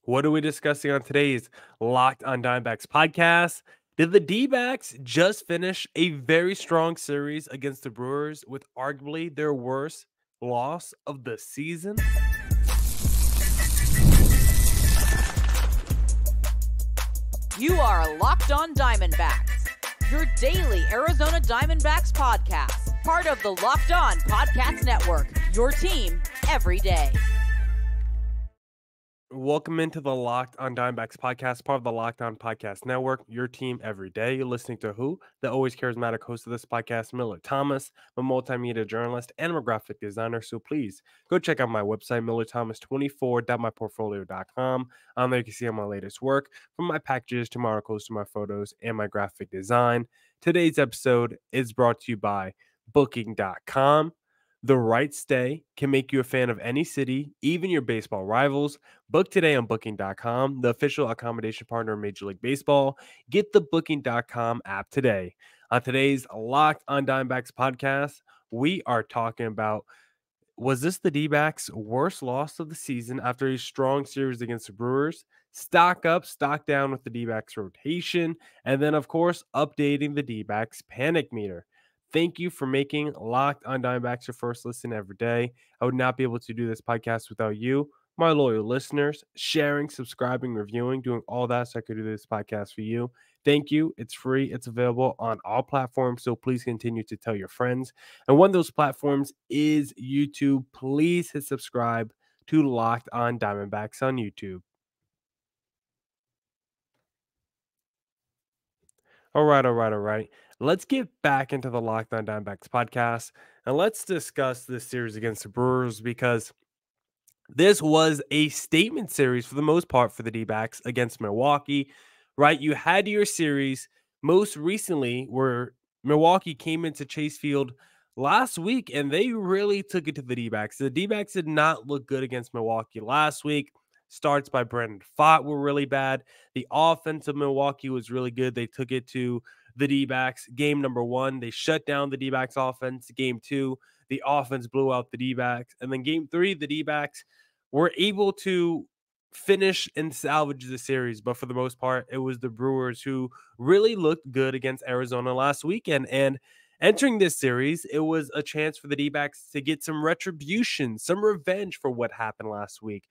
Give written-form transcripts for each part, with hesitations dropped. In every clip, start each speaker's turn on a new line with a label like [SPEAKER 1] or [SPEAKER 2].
[SPEAKER 1] What are we discussing on today's Locked on Diamondbacks podcast? Did the D-backs just finish a very strong series against the Brewers with arguably their worst loss of the season?
[SPEAKER 2] You are Locked on Diamondbacks, your daily Arizona Diamondbacks podcast, part of the Locked on Podcast Network, your team every day.
[SPEAKER 1] Welcome into the Locked on Diamondbacks podcast, part of the Locked on Podcast Network, your team every day. You're listening to who? The always charismatic host of this podcast, Millard Thomas. I'm a multimedia journalist and I'm a graphic designer, so please go check out my website, millardthomas24.myportfolio.com. On there you can see all my latest work, from my packages to my articles to my photos and my graphic design. Today's episode is brought to you by Booking.com. The right stay can make you a fan of any city, even your baseball rivals. Book today on Booking.com, the official accommodation partner of Major League Baseball. Get the Booking.com app today. On today's Locked on Diamondbacks podcast, we are talking about, was this the D-backs' worst loss of the season after a strong series against the Brewers? Stock up, stock down with the D-backs rotation, and then, of course, updating the D-backs panic meter. Thank you for making Locked on Diamondbacks your first listen every day. I would not be able to do this podcast without you, my loyal listeners, sharing, subscribing, reviewing, doing all that so I could do this podcast for you. Thank you. It's free. It's available on all platforms, so please continue to tell your friends. And one of those platforms is YouTube. Please hit subscribe to Locked on Diamondbacks on YouTube. All right. Let's get back into the Locked on Diamondbacks podcast, and let's discuss this series against the Brewers, because this was a statement series for the most part for the D-backs against Milwaukee, right? You had your series most recently where Milwaukee came into Chase Field last week, and they really took it to the D-backs. The D-backs did not look good against Milwaukee last week. Starts by Brandon Pfaadt were really bad. The offense of Milwaukee was really good. They took it to the D-backs. Game number one, they shut down the D-backs offense. Game two, the offense blew out the D-backs. And then game three, the D-backs were able to finish and salvage the series. But for the most part, it was the Brewers who really looked good against Arizona last weekend. And entering this series, it was a chance for the D-backs to get some retribution, some revenge for what happened last week.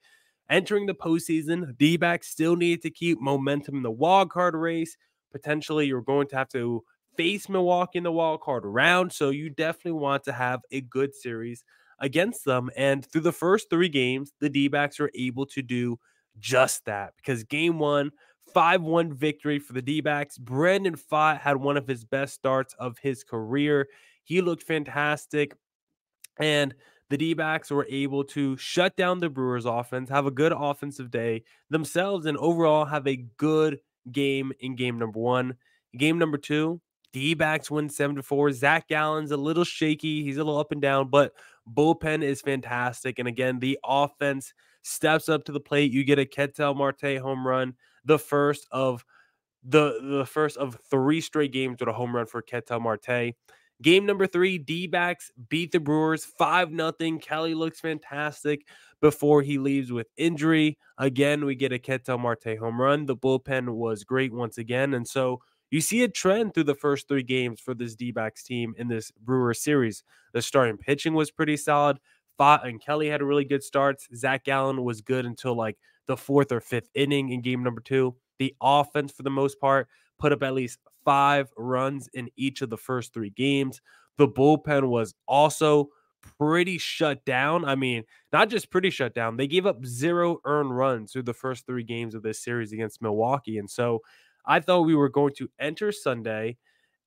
[SPEAKER 1] Entering the postseason, D-backs still needed to keep momentum in the wild card race. Potentially, you're going to have to face Milwaukee in the wild card round, so you definitely want to have a good series against them. And through the first three games, the D-backs were able to do just that, because game one, 5-1 victory for the D-backs. Brandon Pfaadt had one of his best starts of his career. He looked fantastic, and the D-backs were able to shut down the Brewers offense, have a good offensive day themselves, and overall have a good game in game number one. Game number two, D-backs win 7-4. Zach Gallen's a little shaky. He's a little up and down, but bullpen is fantastic. And again, the offense steps up to the plate. You get a Ketel Marte home run, the first of three straight games with a home run for Ketel Marte. Game number three, D-backs beat the Brewers 5-0. Kelly looks fantastic before he leaves with injury. Again, we get a Ketel Marte home run. The bullpen was great once again. And so you see a trend through the first three games for this D-backs team in this Brewers series. The starting pitching was pretty solid. Pfaadt and Kelly had really good starts. Zach Gallen was good until like the fourth or fifth inning in game number two. The offense, for the most part, put up at least 5 runs in each of the first three games. The bullpen was also pretty shut down. I mean, not just pretty shut down. They gave up 0 earned runs through the first three games of this series against Milwaukee. And so I thought we were going to enter Sunday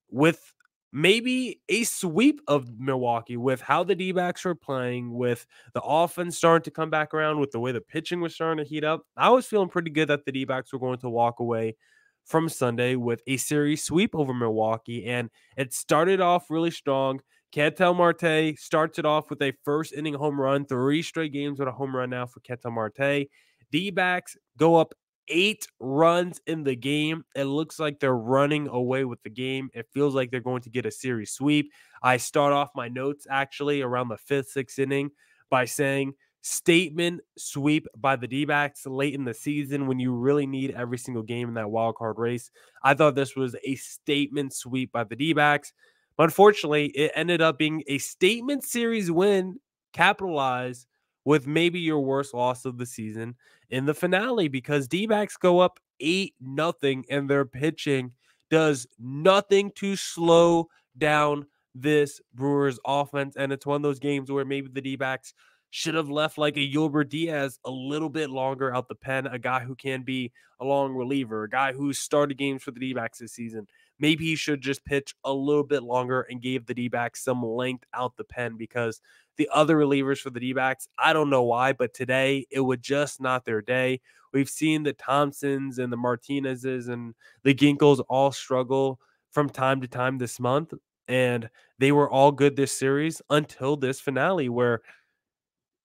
[SPEAKER 1] with maybe a sweep of Milwaukee, with how the D-backs were playing, with the offense starting to come back around, with the way the pitching was starting to heat up. I was feeling pretty good that the D-backs were going to walk away from Sunday with a series sweep over Milwaukee, and it started off really strong. Ketel Marte starts it off with a first inning home run, 3 straight games with a home run now for Ketel Marte. D-backs go up 8 runs in the game. It looks like they're running away with the game. It feels like they're going to get a series sweep. I start off my notes actually around the 5th, 6th inning by saying statement sweep by the D-backs late in the season when you really need every single game in that wild card race. I thought this was a statement sweep by the D-backs, but unfortunately, it ended up being a statement series win, capitalized with maybe your worst loss of the season in the finale because D-backs go up 8-0 and their pitching does nothing to slow down this Brewers offense. And it's one of those games where maybe the D-backs should have left like a Gilbert Diaz a little bit longer out the pen, a guy who can be a long reliever, a guy who started games for the D-backs this season. Maybe he should just pitch a little bit longer and gave the D-backs some length out the pen because the other relievers for the D-backs, I don't know why, but today it was just not their day. We've seen the Thompsons and the Martinezes and the Ginkles all struggle from time to time this month, and they were all good this series until this finale where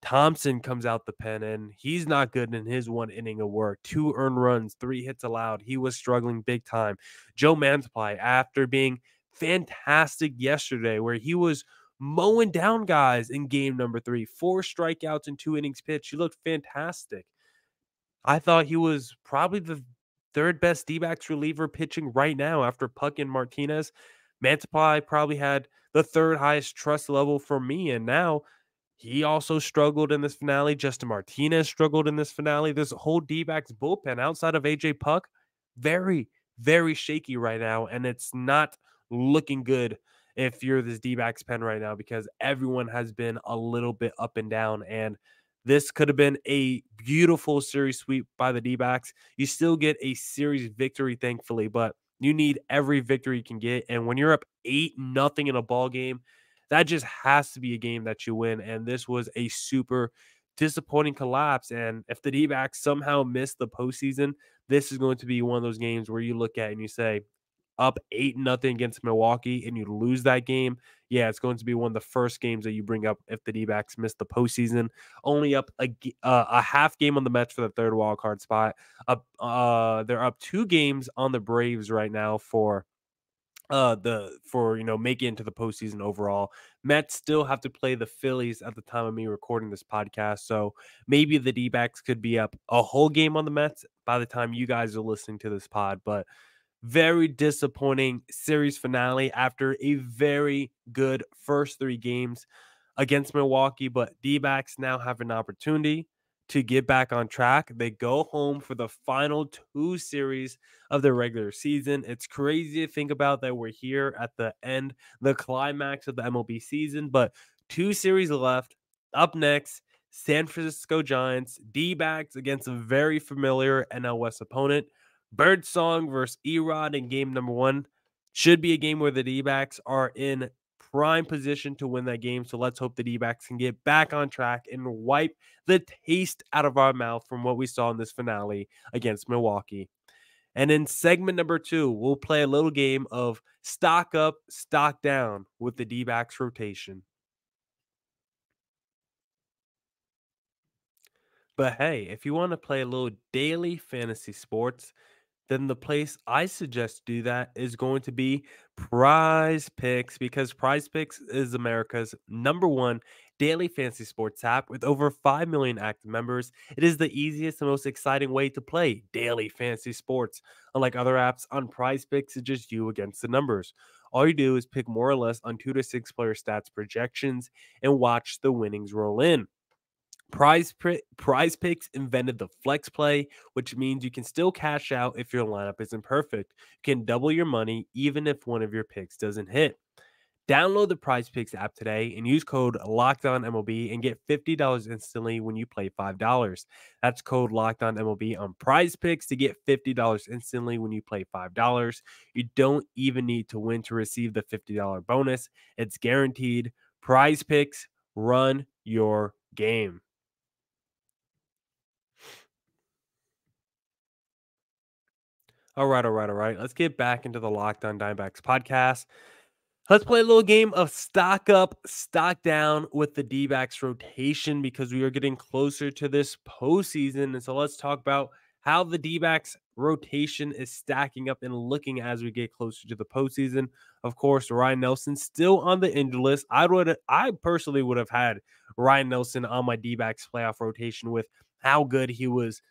[SPEAKER 1] Thompson comes out the pen and he's not good in his 1 inning of work. 2 earned runs, 3 hits allowed. He was struggling big time. Joe Mantiply, after being fantastic yesterday, where he was mowing down guys in game number 3, 4 strikeouts and 2 innings pitched. He looked fantastic. I thought he was probably the third best D-backs reliever pitching right now after Puck and Martinez. Mantiply probably had the third highest trust level for me, and now he also struggled in this finale. Justin Martinez struggled in this finale. This whole D-backs bullpen outside of AJ Puck, very, very shaky right now. And it's not looking good if you're this D-backs pen right now because everyone has been a little bit up and down. And this could have been a beautiful series sweep by the D-backs. You still get a series victory, thankfully, but you need every victory you can get. And when you're up 8-0 in a ball game, that just has to be a game that you win. And this was a super disappointing collapse. And if the D-backs somehow miss the postseason, this is going to be one of those games where you look at and you say, up 8-0 against Milwaukee and you lose that game, yeah, it's going to be one of the first games that you bring up if the D-backs miss the postseason. Only up a half game on the Mets for the third wild card spot. They're up 2 games on the Braves right now for making into the postseason overall. Mets still have to play the Phillies at the time of me recording this podcast, so maybe the D-backs could be up a whole game on the Mets by the time you guys are listening to this pod. But very disappointing series finale after a very good first 3 games against Milwaukee, but D-backs now have an opportunity to get back on track. They go home for the final 2 series of the regular season. It's crazy to think about that we're here at the end, the climax of the MLB season, but 2 series left. Up next, San Francisco Giants, D-backs against a very familiar NL West opponent. Birdsong versus Erod in game number 1. Should be a game where the D-backs are in prime position to win that game. So let's hope the D-backs can get back on track and wipe the taste out of our mouth from what we saw in this finale against Milwaukee. And in segment number 2, we'll play a little game of stock up, stock down with the D-backs rotation. But hey, if you want to play a little daily fantasy sports, then the place I suggest do that is going to be Prize Picks because Prize Picks is America's #1 daily fantasy sports app with over 5 million active members. It is the easiest and most exciting way to play daily fantasy sports. Unlike other apps, on Prize Picks, it's just you against the numbers. All you do is pick more or less on 2 to 6 player stats projections and watch the winnings roll in. Prize Picks invented the flex play, which means you can still cash out if your lineup isn't perfect. You can double your money even if one of your picks doesn't hit. Download the Prize Picks app today and use code LOCKEDONMLB and get $50 instantly when you play $5. That's code LOCKEDONMLB on Prize Picks to get $50 instantly when you play $5. You don't even need to win to receive the $50 bonus. It's guaranteed. Prize Picks, run your game. All right. Let's get back into the Locked On Diamondbacks podcast. Let's play a little game of stock up, stock down with the D-backs rotation because we are getting closer to this postseason. And so let's talk about how the D-backs rotation is stacking up and looking as we get closer to the postseason. Of course, Ryan Nelson still on the injured list. I personally would have had Ryan Nelson on my D-backs playoff rotation with how good he was,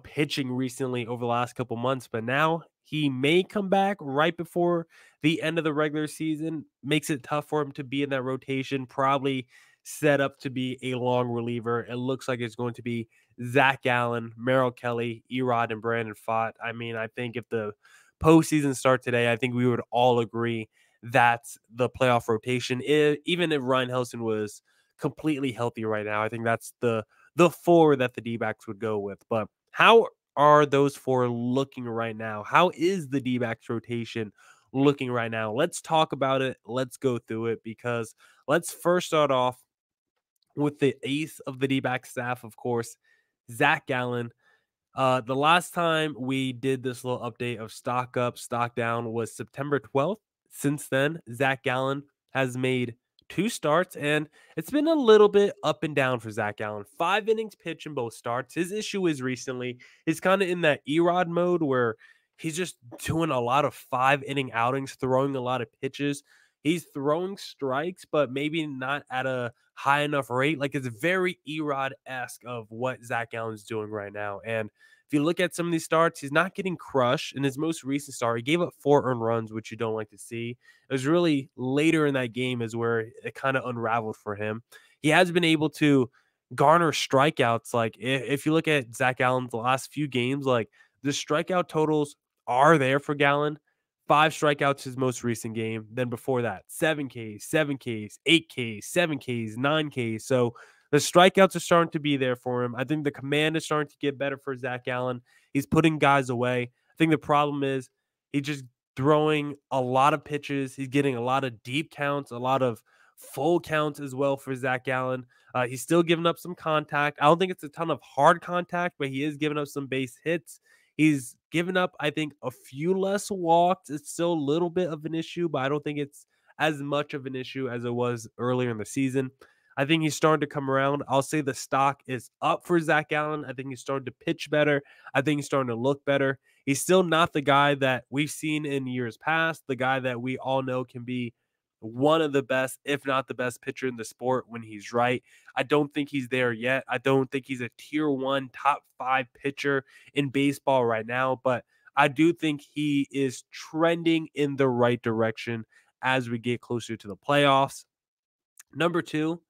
[SPEAKER 1] pitching recently over the last couple months, but now he may come back right before the end of the regular season. Makes it tough for him to be in that rotation, probably set up to be a long reliever. It looks like it's going to be Zach Allen, Merrill Kelly, Erod, and Brandon Pfaadt. I mean, I think if the postseason start today, I think we would all agree that's the playoff rotation. Even if Ryan Helson was completely healthy right now, I think that's the four that the D-backs would go with. But how are those four looking right now? How is the D-backs rotation looking right now? Let's talk about it. Let's go through it because let's first start off with the ace of the D-back staff, of course, Zach Gallen. The last time we did this little update of stock up, stock down was September 12th. Since then, Zach Gallen has made two starts, and it's been a little bit up and down for Zach Gallen. 5 innings pitched in both starts. His issue is recently he's kind of in that Erod mode where he's just doing a lot of 5 inning outings, throwing a lot of pitches. He's throwing strikes, but maybe not at a high enough rate. Like it's very Erod esque of what Zach Gallen's doing right now. And if you look at some of these starts, he's not getting crushed. In his most recent start, he gave up 4 earned runs, which you don't like to see. It was really later in that game is where it kind of unraveled for him. He has been able to garner strikeouts. Like if you look at Zach Allen's last few games, like the strikeout totals are there for Gallen. 5 strikeouts his most recent game. Then before that, 7 Ks, 7 Ks, 8 Ks, 7 Ks, 9 Ks. So the strikeouts are starting to be there for him. I think the command is starting to get better for Zach Allen. He's putting guys away. I think the problem is he's just throwing a lot of pitches. He's getting a lot of deep counts, a lot of full counts as well for Zach Allen. He's still giving up some contact. I don't think it's a ton of hard contact, but he is giving up some base hits. He's given up, I think, a few less walks. It's still a little bit of an issue, but I don't think it's as much of an issue as it was earlier in the season. I think he's starting to come around. I'll say the stock is up for Zach Allen. I think he's starting to pitch better. I think he's starting to look better. He's still not the guy that we've seen in years past, the guy that we all know can be one of the best, if not the best pitcher in the sport when he's right. I don't think he's there yet. I don't think he's a tier 1, top 5 pitcher in baseball right now, but I do think he is trending in the right direction as we get closer to the playoffs. Number 2,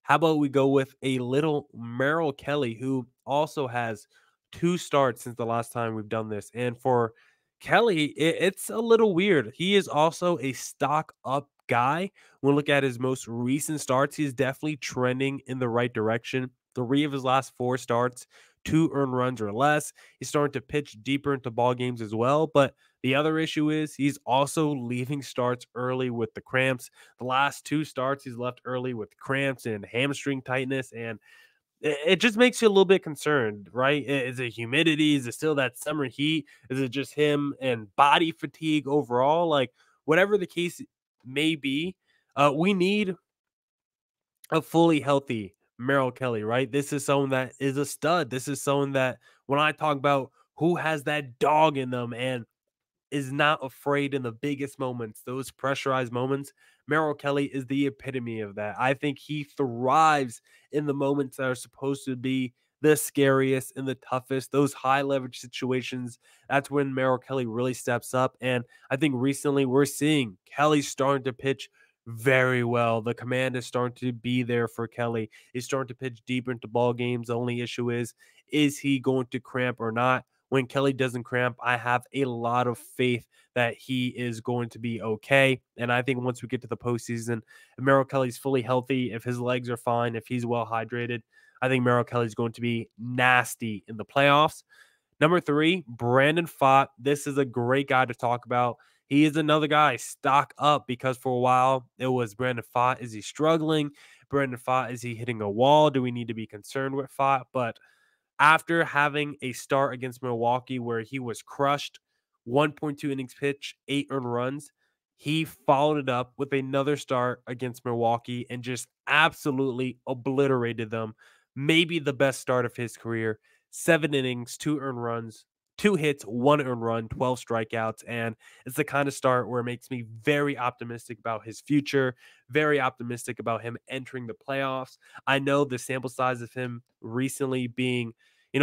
[SPEAKER 1] how about we go with a little Merrill Kelly, who also has 2 starts since the last time we've done this. And for Kelly, it's a little weird. He is also a stock up guy. When we look at his most recent starts, he's definitely trending in the right direction. 3 of his last 4 starts, 2 earned runs or less. He's starting to pitch deeper into ball games as well. But the other issue is he's also leaving starts early with the cramps. The last 2 starts he's left early with cramps and hamstring tightness, and it just makes you a little bit concerned, right? Is it humidity? Is it still that summer heat? Is it just him and body fatigue overall? Like whatever the case may be, we need a fully healthy Merrill Kelly, right? This is someone that is a stud. This is someone that when I talk about who has that dog in them and is not afraid in the biggest moments, those pressurized moments. Merrill Kelly is the epitome of that. I think he thrives in the moments that are supposed to be the scariest and the toughest, those high leverage situations. That's when Merrill Kelly really steps up. And I think recently we're seeing Kelly starting to pitch very well. The command is starting to be there for Kelly. He's starting to pitch deeper into ball games. The only issue is he going to cramp or not? When Kelly doesn't cramp, I have a lot of faith that he is going to be okay. And I think once we get to the postseason, if Merrill Kelly's fully healthy, if his legs are fine, if he's well hydrated, I think Merrill Kelly's going to be nasty in the playoffs. Number 3, Brandon Pfaadt. This is a great guy to talk about. He is another guy, stock up, because for a while it was Brandon Pfaadt. Is he struggling? Brandon Pfaadt, is he hitting a wall? Do we need to be concerned with Pfaadt? But after having a start against Milwaukee where he was crushed, 1.2 innings pitched, 8 earned runs, he followed it up with another start against Milwaukee and just absolutely obliterated them. Maybe the best start of his career. 7 innings, 2 earned runs, 2 hits, 1 earned run, 12 strikeouts. And it's the kind of start where it makes me very optimistic about his future, very optimistic about him entering the playoffs. I know the sample size of him recently being,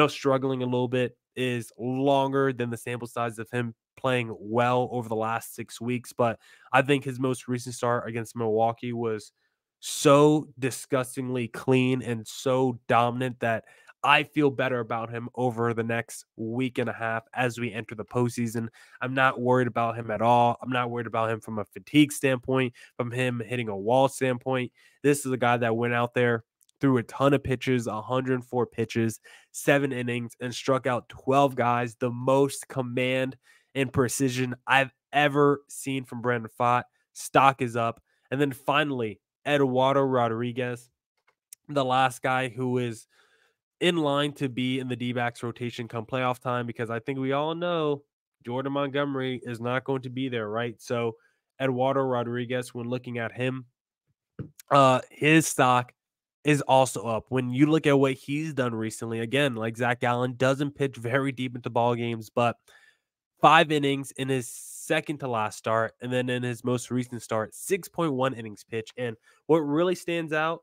[SPEAKER 1] struggling a little bit is longer than the sample size of him playing well over the last 6 weeks. But I think his most recent start against Milwaukee was so disgustingly clean and so dominant that I feel better about him over the next week and a half as we enter the postseason. I'm not worried about him at all. I'm not worried about him from a fatigue standpoint, from him hitting a wall standpoint. This is a guy that went out there, threw a ton of pitches, 104 pitches, 7 innings, and struck out 12 guys, the most command and precision I've ever seen from Brandon Pfaadt. Stock is up. And then finally, Eduardo Rodriguez, the last guy who is in line to be in the D-backs rotation come playoff time, because I think we all know Jordan Montgomery is not going to be there, right? So Eduardo Rodriguez, when looking at him, his stock is also up. When you look at what he's done recently, again, like Zach Gallen doesn't pitch very deep into ball games, but 5 innings in his second to last start, and then in his most recent start, 6.1 innings pitch. And what really stands out,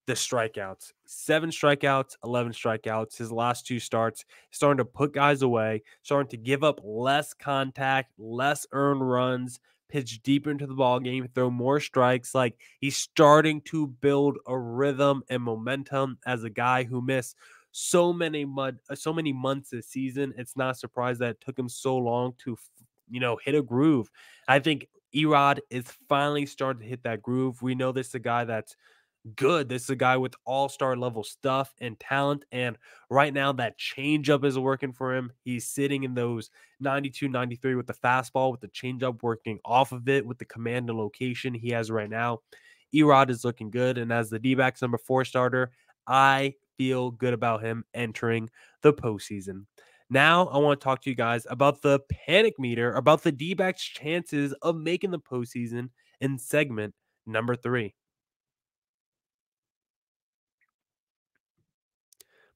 [SPEAKER 1] the strikeouts. 7 strikeouts, 11 strikeouts. His last 2 starts, starting to put guys away, starting to give up less contact, less earned runs, pitch deeper into the ball game, throw more strikes. Like, he's starting to build a rhythm and momentum as a guy who missed so many months this season. It's not a surprise that it took him so long to hit a groove. I think Erod is finally starting to hit that groove. We know this is a guy that's good. This is a guy with all-star level stuff and talent. And right now, that changeup is working for him. He's sitting in those 92, 93 with the fastball, with the changeup working off of it, with the command and location he has right now. Erod is looking good. And as the D-backs number 4 starter, I feel good about him entering the postseason. Now, I want to talk to you guys about the panic meter, about the D-backs' chances of making the postseason in segment number 3.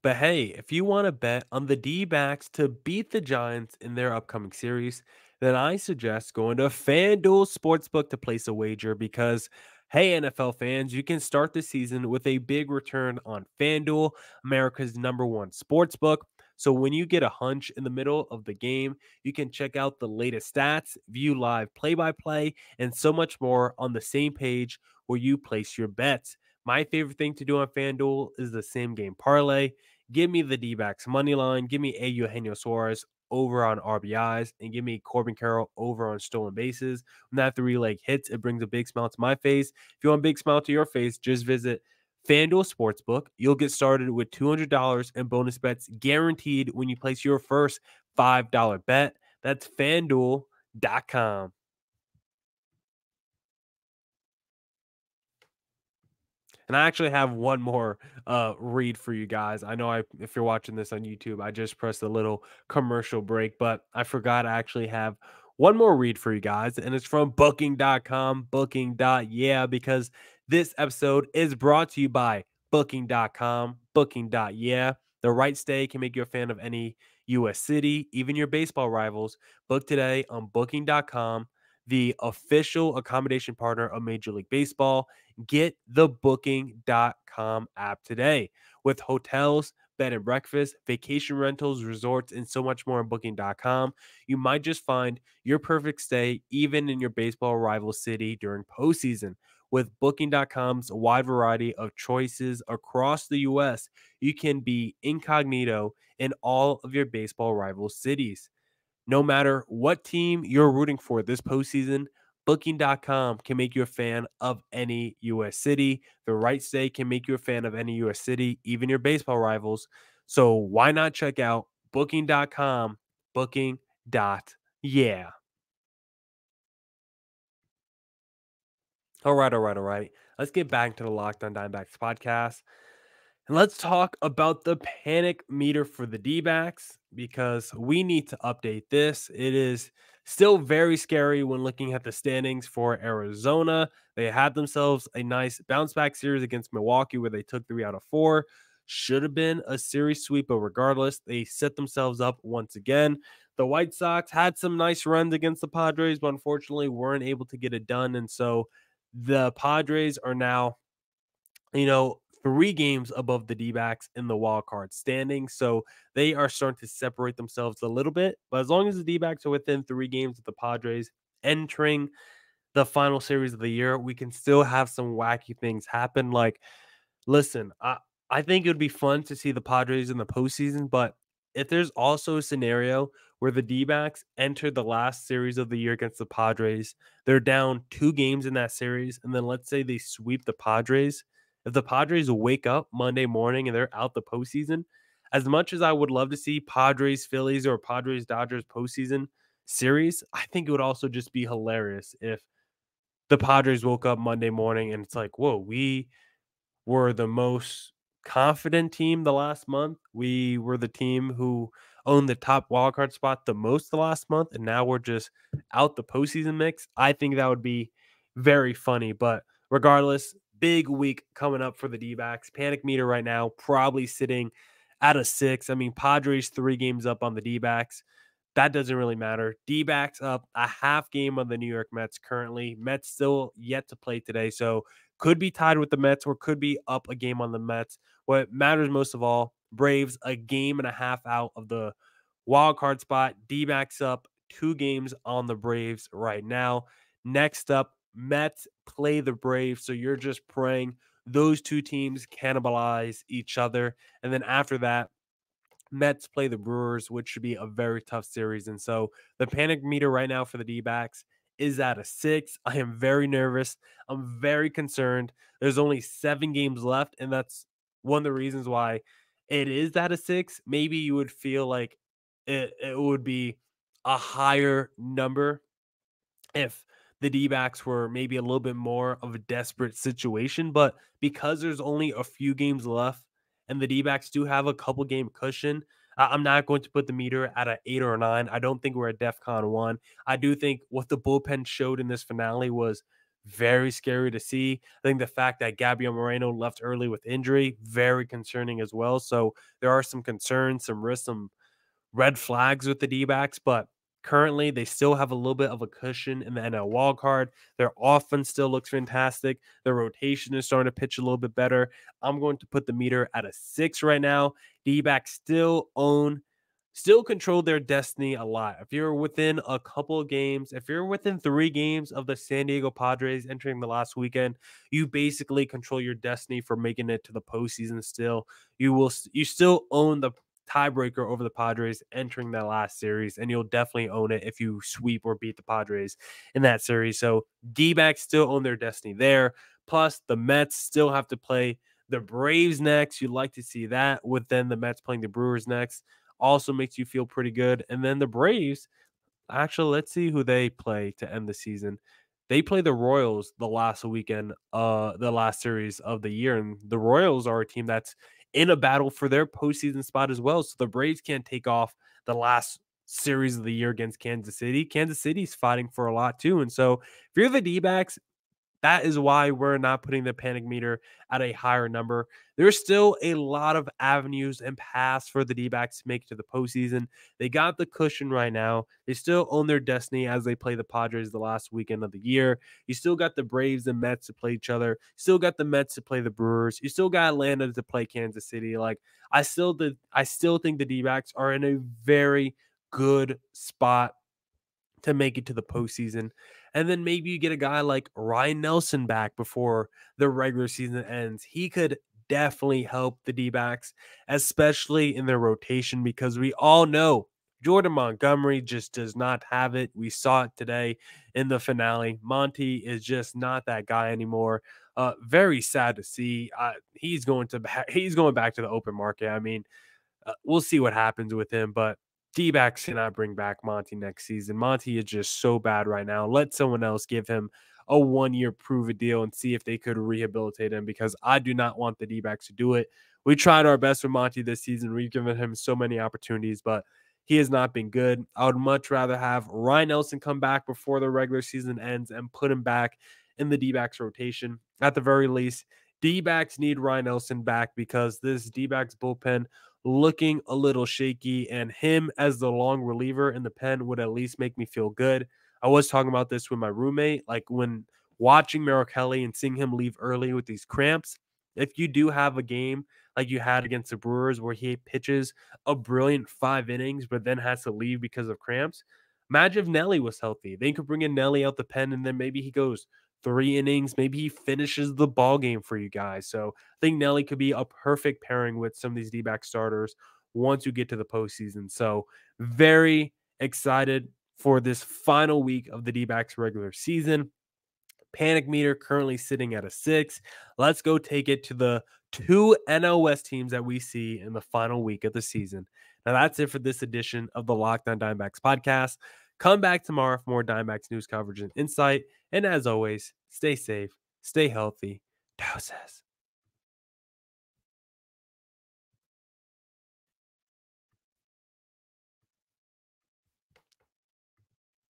[SPEAKER 1] But hey, if you want to bet on the D-backs to beat the Giants in their upcoming series, then I suggest going to FanDuel Sportsbook to place a wager, because, hey, NFL fans, you can start the season with a big return on FanDuel, America's #1 sportsbook. So when you get a hunch in the middle of the game, you can check out the latest stats, view live play-by-play, and so much more on the same page where you place your bets. My favorite thing to do on FanDuel is the same game parlay. Give me the D-backs money line. Give me Eugenio Suarez over on RBIs, and give me Corbin Carroll over on stolen bases. When that 3-leg hits, it brings a big smile to my face. If you want a big smile to your face, just visit FanDuel Sportsbook. You'll get started with $200 in bonus bets guaranteed when you place your first $5 bet. That's FanDuel.com. And I actually have one more read for you guys. I know if you're watching this on YouTube, I just pressed a little commercial break, but I forgot I actually have one more read for you guys, and it's from booking.com, booking.yeah, because this episode is brought to you by booking.com, booking.yeah. The right stay can make you a fan of any U.S. city, even your baseball rivals. Book today on booking.com, the official accommodation partner of Major League Baseball. Get the booking.com app today. With hotels, bed and breakfast, vacation rentals, resorts, and so much more on booking.com, you might just find your perfect stay even in your baseball rival city during postseason. With booking.com's wide variety of choices across the U.S., you can be incognito in all of your baseball rival cities. No matter what team you're rooting for this postseason, Booking.com can make you a fan of any U.S. city. The right stay can make you a fan of any U.S. city, even your baseball rivals. So why not check out Booking.com, Booking.yeah. All right. Let's get back to the Locked On Diamondbacks podcast. And let's talk about the panic meter for the D-backs, because we need to update this. It is still very scary when looking at the standings for Arizona. They had themselves a nice bounce back series against Milwaukee where they took 3 out of 4. should have been a series sweep, but regardless, they set themselves up once again. The White Sox had some nice runs against the Padres, but unfortunately weren't able to get it done. And so the Padres are now, 3 games above the D-backs in the wild card standing. So they are starting to separate themselves a little bit. But as long as the D-backs are within 3 games of the Padres entering the final series of the year, we can still have some wacky things happen. Like, listen, I think it would be fun to see the Padres in the postseason, but if there's also a scenario where the D-backs enter the last series of the year against the Padres, they're down 2 games in that series, and then let's say they sweep the Padres. If the Padres wake up Monday morning and they're out the postseason, as much as I would love to see Padres Phillies or Padres Dodgers postseason series, I think it would also just be hilarious if the Padres woke up Monday morning and it's like, whoa, we were the most confident team the last month. We were the team who owned the top wildcard spot the most the last month, and now we're just out the postseason mix. I think that would be very funny. But regardless, big week coming up for the D-backs. Panic meter right now probably sitting at a 6. I mean, Padres 3 games up on the D-backs. That doesn't really matter. D-backs up a half game on the New York Mets currently. Mets still yet to play today, so could be tied with the Mets or could be up a game on the Mets. What matters most of all, Braves a game and a half out of the wild card spot. D-backs up 2 games on the Braves right now. Next up, Mets play the Braves, so you're just praying those two teams cannibalize each other. And then after that, Mets play the Brewers, which should be a very tough series. And so the panic meter right now for the D-backs is at a 6. I am very nervous. I'm very concerned. There's only 7 games left, and that's one of the reasons why it is at a 6. Maybe you would feel like it would be a higher number if the D-backs were maybe a little bit more of a desperate situation, but because there's only a few games left and the D-backs do have a couple game cushion, I'm not going to put the meter at an 8 or a 9. I don't think we're at DEFCON 1. I do think what the bullpen showed in this finale was very scary to see. I think the fact that Gabriel Moreno left early with injury, very concerning as well. So there are some concerns, some risks, some red flags with the D-backs, but currently they still have a little bit of a cushion in the NL wild card. Their offense still looks fantastic. Their rotation is starting to pitch a little bit better. I'm going to put the meter at a 6 right now. D-backs still control their destiny a lot. If you're within a couple of games, if you're within 3 games of the San Diego Padres entering the last weekend, you basically control your destiny for making it to the postseason still. You still own the tiebreaker over the Padres entering that last series, and you'll definitely own it if you sweep or beat the Padres in that series. So D-backs still own their destiny there. Plus, the Mets still have to play the Braves next. You'd like to see that, with then the Mets playing the Brewers next. Also makes you feel pretty good. And then the Braves, actually, let's see who they play to end the season. They play the Royals the last weekend, the last series of the year, and the Royals are a team that's in a battle for their postseason spot as well. So the Braves can't take off the last series of the year against Kansas City. Kansas City's fighting for a lot too. And so if you're the D-backs, that is why we're not putting the panic meter at a higher number. There's still a lot of avenues and paths for the D-backs to make it to the postseason. They got the cushion right now. They still own their destiny as they play the Padres the last weekend of the year. You still got the Braves and Mets to play each other. Still got the Mets to play the Brewers. You still got Atlanta to play Kansas City. Like, I still think the D-backs are in a very good spot to make it to the postseason. And then maybe you get a guy like Ryan Nelson back before the regular season ends. He could definitely help the D-backs, especially in their rotation, because we all know Jordan Montgomery just does not have it. We saw it today in the finale. Monty is just not that guy anymore. Very sad to see. He's going back to the open market. I mean, we'll see what happens with him, but D-backs cannot bring back Monty next season. Monty is just so bad right now. Let someone else give him a 1-year prove-it deal and see if they could rehabilitate him, because I do not want the D-backs to do it. We tried our best with Monty this season. We've given him so many opportunities, but he has not been good. I would much rather have Ryan Nelson come back before the regular season ends and put him back in the D-backs rotation. At the very least, D-backs need Ryan Nelson back because this D-backs bullpen looking a little shaky, and him as the long reliever in the pen would at least make me feel good. I was talking about this with my roommate, like when watching Merrill Kelly and seeing him leave early with these cramps. If you do have a game like you had against the Brewers where he pitches a brilliant 5 innings, but then has to leave because of cramps, imagine if Nelly was healthy. They could bring in Nelly out the pen, and then maybe he goes 3 innings. Maybe he finishes the ball game for you guys. So I think Nelly could be a perfect pairing with some of these D-back starters once you get to the postseason. So very excited for this final week of the D-backs regular season. Panic meter currently sitting at a 6. Let's go take it to the 2 NL West teams that we see in the final week of the season. Now that's it for this edition of the Locked On Diamondbacks podcast. Come back tomorrow for more Diamondbacks news coverage and insight. And as always, stay safe, stay healthy. Doses.